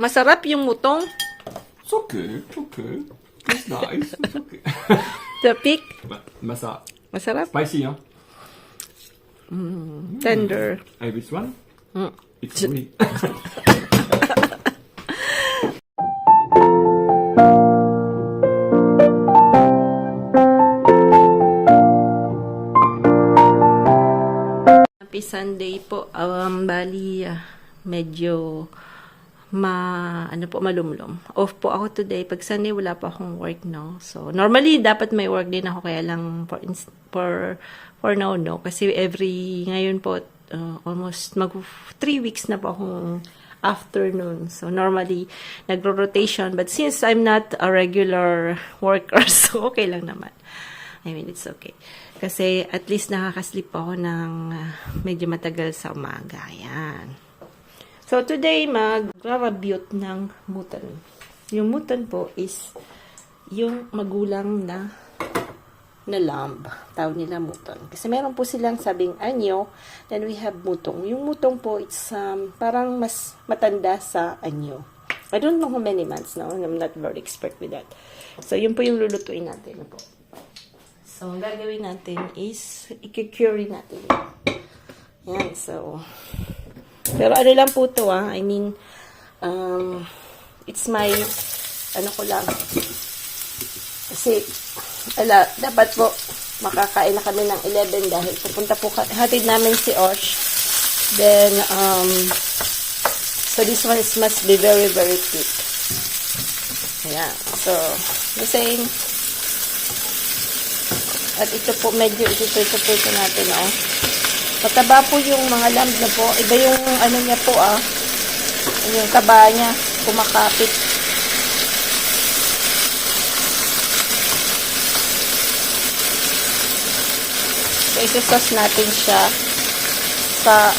Masarap yung mutong. It's okay. It's okay. It's nice. It's okay. The pig. Masarap. Spicy, huh? Tender. Hey, which one? It's sweet. Happy Sunday po. Bali, medyo malumlom. Off po ako today. Pag Sunday, wala pa akong work, no? So, normally, dapat may work din ako. Kaya lang, for now, no? Kasi ngayon po, almost 3 weeks na po akong afternoon. So, normally, nagro-rotation. But since I'm not a regular worker, so okay lang naman. I mean, it's okay. Kasi at least nakakaslip ako ng medyo matagal sa umaga. Yan. So, today, mag-review ng mutton. Yung mutton po is yung magulang na lamb. Tawag nila mutton. Kasi meron po silang sabing anyo, then we have mutong. Yung mutong po, it's parang mas matanda sa anyo. I don't know how many months now. I'm not very expert with that. So, yun po yung lulutuin natin po. So, ang gagawin natin is, i-curry natin. Yan, so, pero ano lang po to, I mean, it's my, ko lang, kasi, dapat po, makakain na kami ng 11 dahil pupunta po, hatid namin si Osh. Then, so this one must be very, very thick. Ayan, so, the same. At ito po, medyo ito natin, oh. Mataba po yung mga lamb na po. Iba yung niya po, yung taba niya, kumakapit. So, isusauce natin siya sa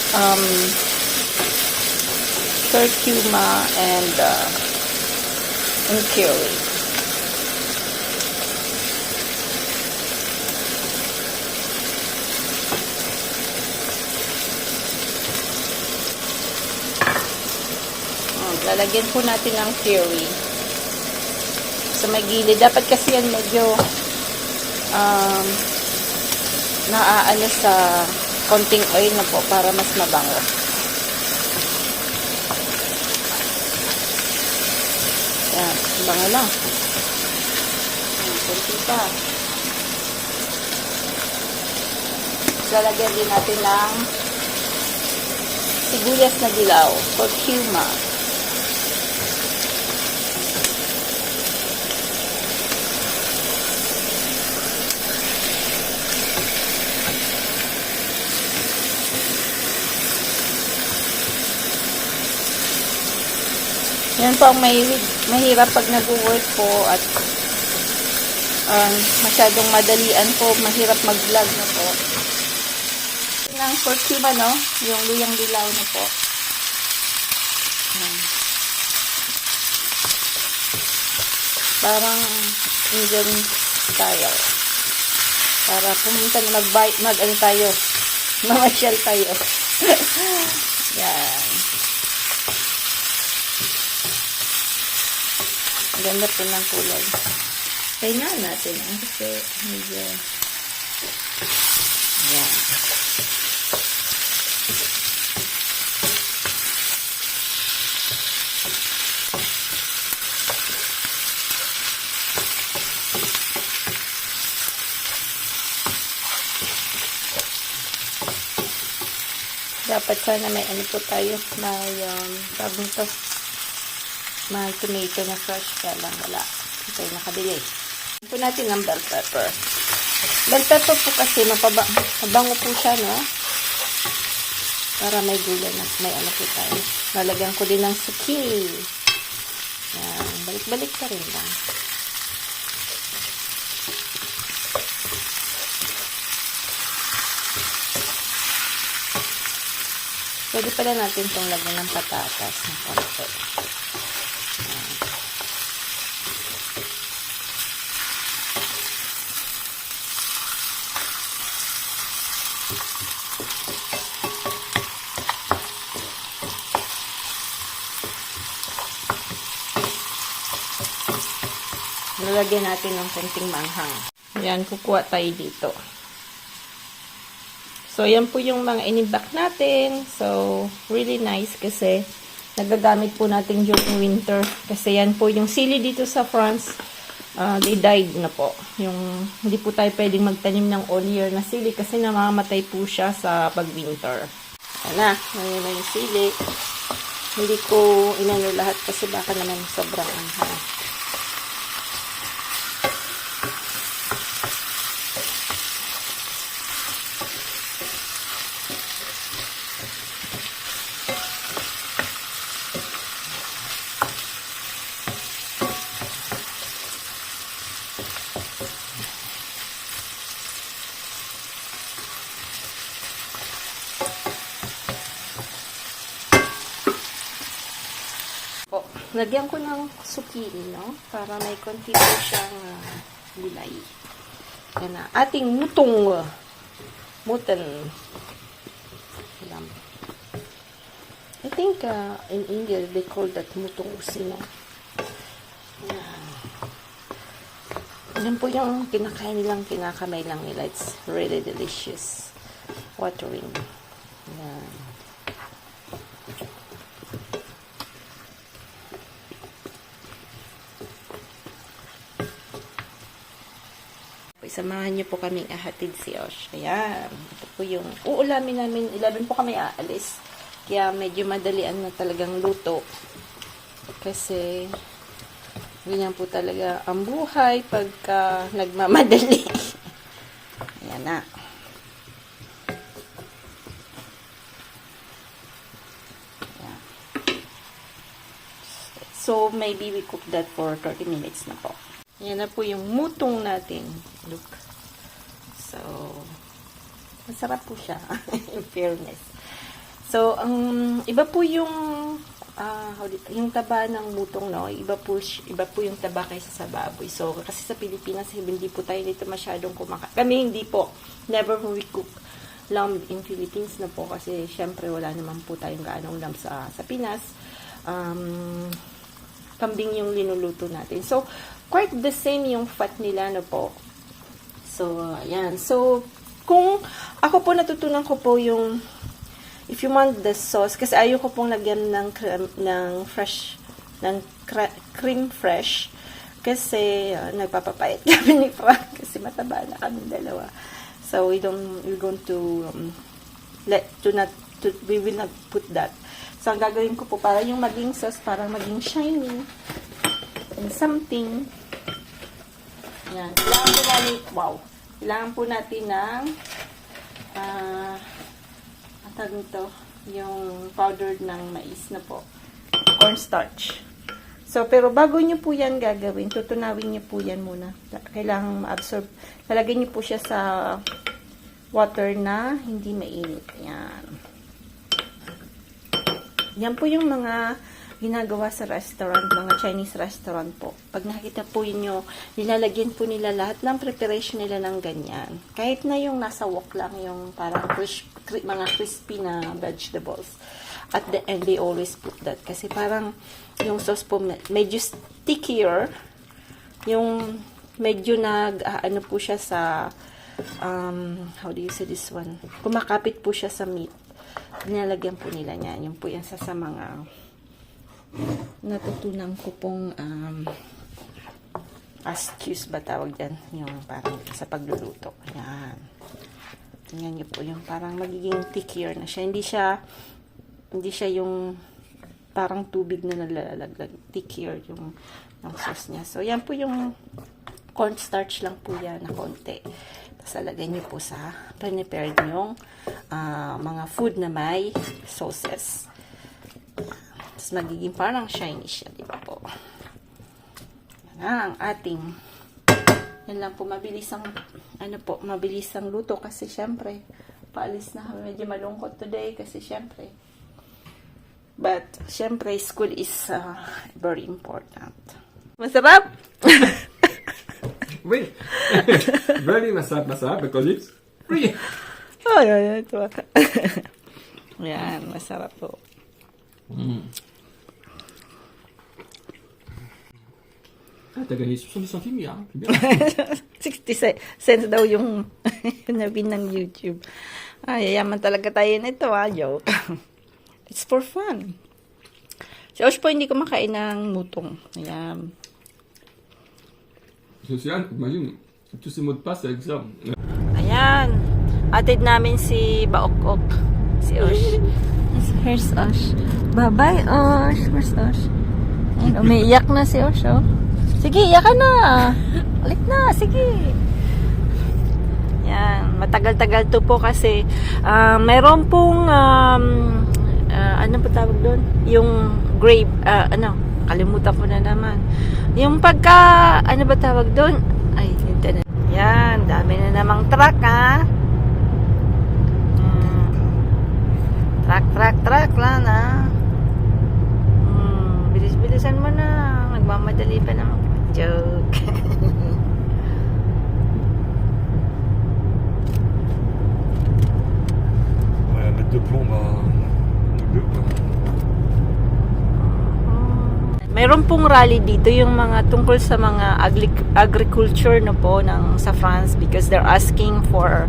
curcuma and curry. Lalagyan po natin ng curry sa may gilid. Dapat kasi yan medyo naaano sa konting oil na po para mas mabango. Yan, bango lang. Konti pa. Lalagyan din natin ng sibuyas na dilaw, curcuma. Yan po ang mahirap pag nag-work po at masyadong madalian po, mahirap mag-vlog na po. Ng curcuma, no? Yung luyang dilaw na po. Parang Indian style. Para pumunta na mag-ano tayo. Mamasyal tayo. Yan. Ang ganda po ng kulay. Kailangan natin. Kasi medyo yan. Dapat sana may po tayo. May tomato na fresh, kaya lang wala. Ito yung nakabili. Ito natin ang bell pepper. Bell pepper po kasi mabango po siya, no? Para may gulay na, may po tayo. Lalagyan ko din ng zucchini. Yan, balik-balik ka rin lang. Pwede pala natin itong lagyan ng patatas na konti. Lalagyan natin ng konting manghang. Ayan, kukuha tayo dito. So, yan po yung mga inibak natin. So, really nice kasi nagagamit po natin during winter. Kasi yan po yung sili dito sa France. They died na po. Hindi po tayo pwedeng magtanim ng all year na sili kasi namamatay po siya sa pag-winter. Ayan na yung sili. Hindi ko inano lahat kasi baka naman sobrang anghang. Lagyan ko ng zucchini, no? Para may konti po siyang gulay. Yan na. Ating mutong. Mutton. I think in India, they call that mutong usino. Yan po yung kinakain nilang, kinakamay lang nila. It's really delicious. Watering. Yan. Samahan niyo po kaming ahatid si Osh. Ayan. Ito po yung uulamin namin. 11 po kami aalis. Kaya medyo madalian na talagang luto. Kasi ganyan po talaga ang buhay pagka nagmamadali. Ayan na. Ayan. So, maybe we cook that for 30 minutes na po. Yan na po yung mutong natin. Look. So, masarap po siya. In fairness. So, ang iba po yung yung taba ng mutong, no? Iba po yung taba kaysa sa baboy. So, kasi sa Pilipinas, hindi po tayo dito masyadong kumakain. Kami hindi po. Never we cook lamb in Philippines na po. Kasi, syempre, wala naman po tayong gaanong lamb sa Pinas. Kambing yung linuluto natin. So, quite the same yung fat nila, no po. So, ayan. So, kung ako po natutunan ko po yung if you want the sauce, kasi ayoko pong lagyan ng cream fresh, kasi nagpapapayat kami ni Frank, kasi mataba na kami dalawa. So, we're going to we will not put that. So, ang gagawin ko po para yung maging sauce, para maging shiny and something. Yan. Kailangan po natin ng yung powdered ng mais na po. Cornstarch. So, pero bago nyo po yan gagawin, tutunawin nyo po yan muna. Kailangan ma-absorb. Lalagyan nyo po siya sa water na hindi mainit. Yan. Yan po yung mga ginagawa sa restaurant, mga Chinese restaurant po. Pag nakita po inyo, nilalagyan po nila lahat ng preparation nila ng ganyan. Kahit na yung nasa wok lang, yung parang mga crispy na vegetables. At the end, they always put that. Kasi parang yung sauce po medyo stickier. Yung medyo ano po siya sa, how do you say this one? Kumakapit po siya sa meat. Nilalagyan po nila niyan. Yung po yan sa mga natutunan ko pong astuce ba tawag dyan? Yung parang sa pagluluto. Ayan. Tingnan niyo po yung parang magiging thickier na siya. Hindi siya yung parang tubig na nalalaglag. Thickier yung sauce niya. So, yan po yung cornstarch lang po yan na konti. Tapos, alagay niyo po sa prepared yung mga food na may sauces. Tapos, magiging parang shiny siya, di ba po? Yan ang ating yan lang po, mabilis ang luto kasi syempre, paalis na kami. Medyo malungkot today kasi syempre. But, syempre, school is very important. Masarap! Oui. Very masarap because it's free. Oh, yan. Yan, masarap po. Ah, t'as gagné 70 centimes hier, hein, c'est bien. 60 cents daw yung nabin ng YouTube. Ay, yaman talaga tayo nito, joke. It's for fun. Si Osh po hindi kumakain ng mutong. Ayan. Social, imagine, tous ces mots de passe avec ça. Ayan. Atid namin si Baok-ok. Si Osh. Here's Osh. Bye-bye, Osh. Where's Osh? Ayan, umiiyak na si Osh, oh. Sige, iyak ka na. Ulit na, sige. Yan, matagal-tagal to po kasi mayroon pong ano ba tawag doon? Yung grave, kalimutan ko na naman. Yung pagka, ano ba tawag doon? Ay, internet. Yan, dami na namang truck, ha? Truck lang, ha? Bilis-bilisan mo na. Nagmamadali pa naman. Joke. Ouais, mettre de plomb, bah, deux, quoi. Mayroon pong rally dito yung mga tungkol sa mga agriculture no po sa France because they're asking for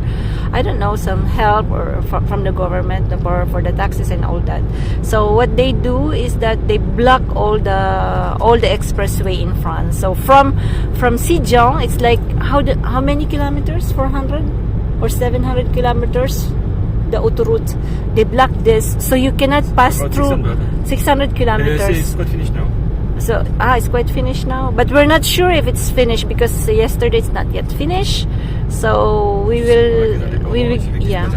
I don't know some help or from the government for the taxes and all that. So what they do is that they block all the expressway in France. So from Sijon it's like how many kilometers? 400 or 700 kilometers? The autoroute. They block this so you cannot pass About through 600 kilometers. It's quite finished now. So, it's quite finished now. But we're not sure if it's finished because yesterday it's not yet finished. So, yeah.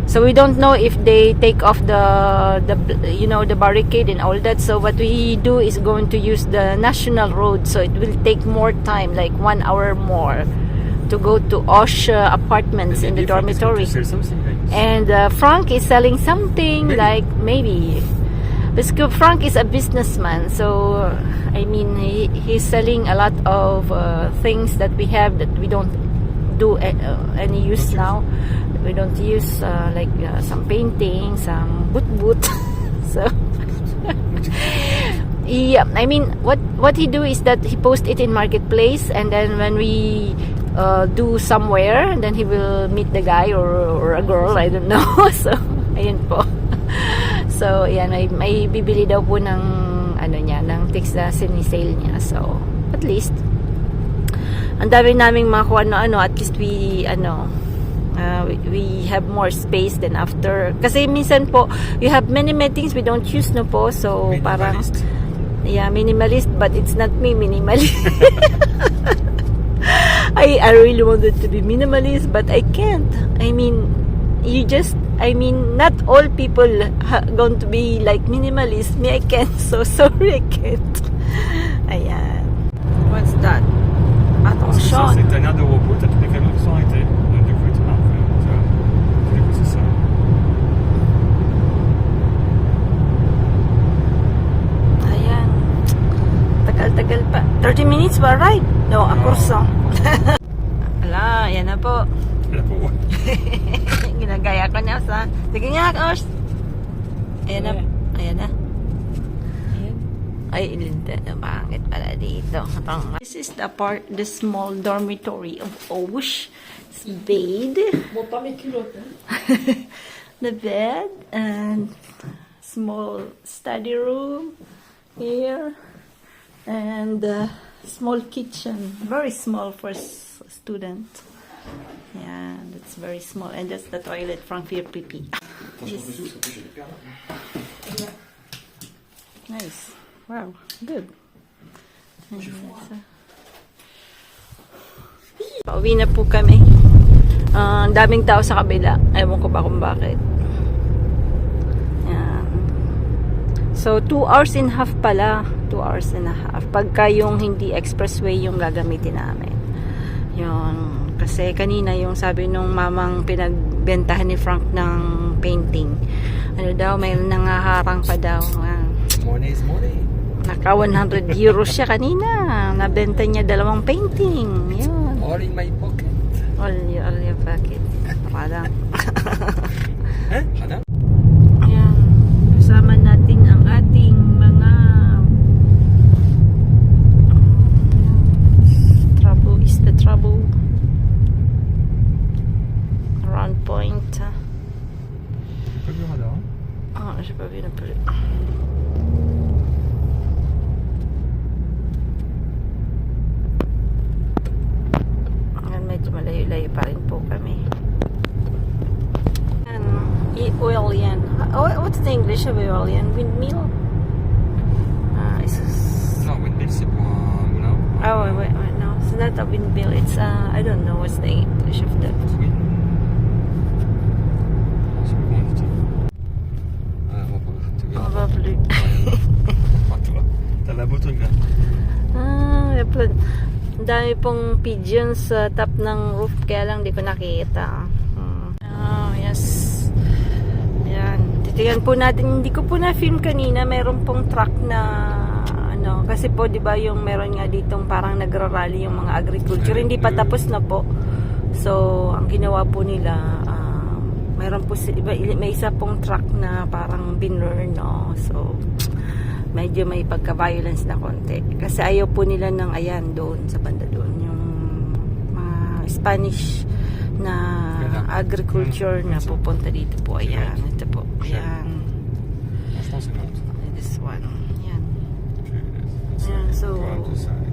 So, we don't know if they take off the barricade and all that. So, what we do is going to use the national road. So, it will take more time, like 1 hour more to go to Osh apartments in the dormitory. And Frank is selling something like maybe... Because Frank is a businessman, so I mean he's selling a lot of things that we have that we don't do any use now. We don't use like some painting, some boot. So I mean what he do is that he post it in marketplace, and then when we do somewhere, then he will meet the guy or a girl, I don't know. So ayun po. So, yan, may bibili daw po ng ng tics na sinisale niya. So, at least ang dami naming mga kung ano-ano, at least we have more space than after. Kasi minsan po, you have many things we don't use no po. So, Minimalist. Parang minimalist, but it's not me minimalist. I really wanted to be minimalist, but I can't. I mean, not all people going to be like minimalist. Me, I can't. So sorry, I can't. Ayan. What's that? Attention. C'est un air de repos, t'as tous les camions qui sont arrêtés. Donc, du coup, tu vois, du coup, c'est ça. Ayan. Tagal-tagal pa. 30 minutes ba, right? No, a kurso. Ala, ayan na po. Là pour Ginagaya ko na sa... Sige nga, Osh. Ayan na. Ayan na. Ay, bakit pala dito? This is the small dormitory of Osh. It's bed. The bed and small study room here. And small kitchen. Very small for student. Yeah, that's very small. And that's the toilet from your pipi. Nice. Wow, good. Pauwi na po kami. Ang daming tao sa kabila. Ewan ko ba kung bakit. Yan. So, 2 hours and a half pala. 2 hours and a half. Pagka yung hindi expressway yung gagamitin namin. Yun. Kasi kanina yung sabi nung mamang pinagbentahan ni Frank ng painting. Ano daw, may nangaharang pa daw. Money is money. Naka 100 euros siya kanina. Nabenta niya 2 painting. Yun. All in my pocket. All your pocket. Parang. Ano? Ayan. Kasama natin ang ating mga siya ba yan? Windmill? No, windmill, c'est pour un moulin. Oh, wait, no. It's not a windmill. It's I don't know what's the English of that. Wind... Je sais plus comment on dit. Ah, on va pas te dire. Probably. Pas toi. T'as la bouton là. May plant. Ang dami pong pigeons sa top ng roof, kaya lang di ko nakita. Oh, yes. Ayan. Titigan po natin. Hindi ko po na-film kanina. Meron pong truck na ano. Kasi po, di ba yung meron nga ditong parang nagra-rally yung mga agriculture. Hindi pa tapos na po. So, ang ginawa po nila, meron po may isa pong truck na parang binur, no? So, medyo may pagka-violence na konti. Kasi ayaw po nila ng ayan doon, sa banda doon. Yung mga Spanish na agriculture na pupunta dito po. Ayan, ito po. Ayan. Je pense que c'est bon. This one. Ayan. Okay, Yeah, so- Go out to side.